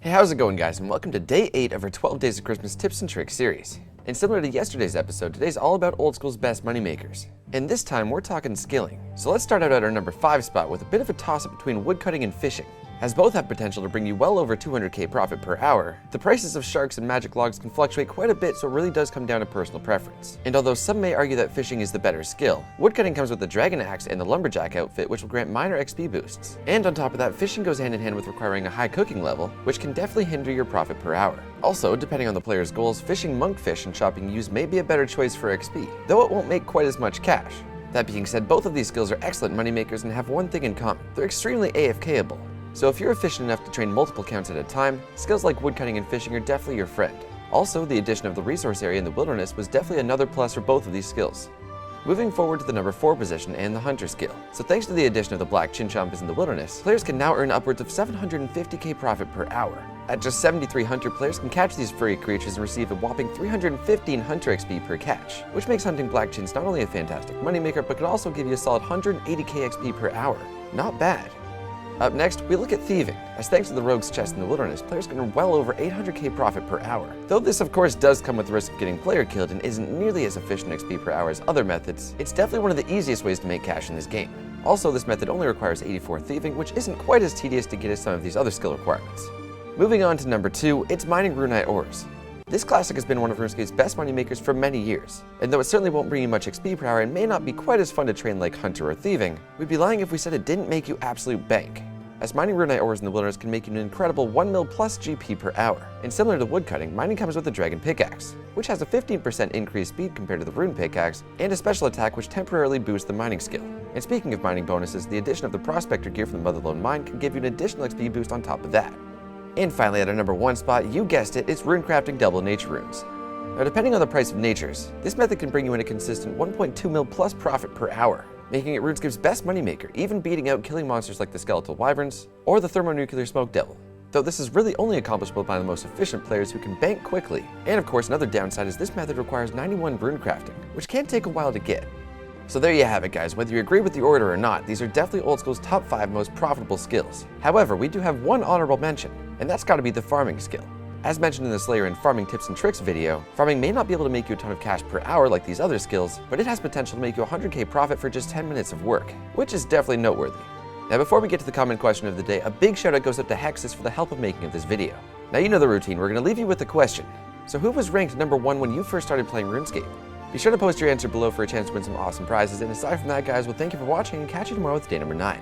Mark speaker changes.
Speaker 1: Hey, how's it going, guys, and welcome to day 8 of our 12 Days of Christmas Tips and Tricks series. And similar to yesterday's episode, today's all about Old School's best moneymakers. And this time, we're talking skilling. So let's start out at our number 5 spot with a bit of a toss-up between woodcutting and fishing. As both have potential to bring you well over 200k profit per hour, the prices of sharks and magic logs can fluctuate quite a bit, so it really does come down to personal preference. And although some may argue that fishing is the better skill, woodcutting comes with the dragon axe and the lumberjack outfit, which will grant minor XP boosts. And on top of that, fishing goes hand in hand with requiring a high cooking level, which can definitely hinder your profit per hour. Also, depending on the player's goals, fishing monkfish and chopping yews may be a better choice for XP, though it won't make quite as much cash. That being said, both of these skills are excellent moneymakers and have one thing in common: they're extremely AFK-able. So if you're efficient enough to train multiple counts at a time, skills like woodcutting and fishing are definitely your friend. Also, the addition of the resource area in the wilderness was definitely another plus for both of these skills. Moving forward to the number 4 position and the hunter skill. So thanks to the addition of the black chinchompas in the wilderness, players can now earn upwards of 750k profit per hour. At just 73 hunter, players can catch these furry creatures and receive a whopping 315 hunter XP per catch, which makes hunting black chins not only a fantastic moneymaker, but can also give you a solid 180k XP per hour. Not bad. Up next, we look at thieving, as thanks to the rogue's chest in the wilderness, players can earn well over 800k profit per hour. Though this of course does come with the risk of getting player killed and isn't nearly as efficient XP per hour as other methods, it's definitely one of the easiest ways to make cash in this game. Also, this method only requires 84 thieving, which isn't quite as tedious to get as some of these other skill requirements. Moving on to number 2, it's mining runite ores. This classic has been one of RuneScape's best moneymakers for many years, and though it certainly won't bring you much XP per hour and may not be quite as fun to train like hunter or thieving, we'd be lying if we said it didn't make you absolute bank. As mining runite ores in the wilderness can make you an incredible 1 mil plus GP per hour. And similar to woodcutting, mining comes with the dragon pickaxe, which has a 15% increased speed compared to the rune pickaxe, and a special attack which temporarily boosts the mining skill. And speaking of mining bonuses, the addition of the prospector gear from the Motherlode mine can give you an additional XP boost on top of that. And finally, at our number 1 spot, you guessed it, it's runecrafting double nature runes. Now, depending on the price of natures, this method can bring you in a consistent 1.2 mil plus profit per hour, making it RuneScape's best moneymaker, even beating out killing monsters like the skeletal wyverns or the thermonuclear smoke devil. Though this is really only accomplishable by the most efficient players who can bank quickly. And of course, another downside is this method requires 91 runecrafting, which can take a while to get. So there you have it, guys. Whether you agree with the order or not, these are definitely Old School's top 5 most profitable skills. However, we do have one honorable mention, and that's got to be the farming skill. As mentioned in the Slayer and Farming Tips and Tricks video, farming may not be able to make you a ton of cash per hour like these other skills, but it has potential to make you 100k profit for just 10 minutes of work, which is definitely noteworthy. Now before we get to the comment question of the day, a big shout out goes up to Hexis for the help of making of this video. Now you know the routine, we're going to leave you with the question. So who was ranked number 1 when you first started playing RuneScape? Be sure to post your answer below for a chance to win some awesome prizes, and aside from that, guys, well, thank you for watching and catch you tomorrow with day number 9.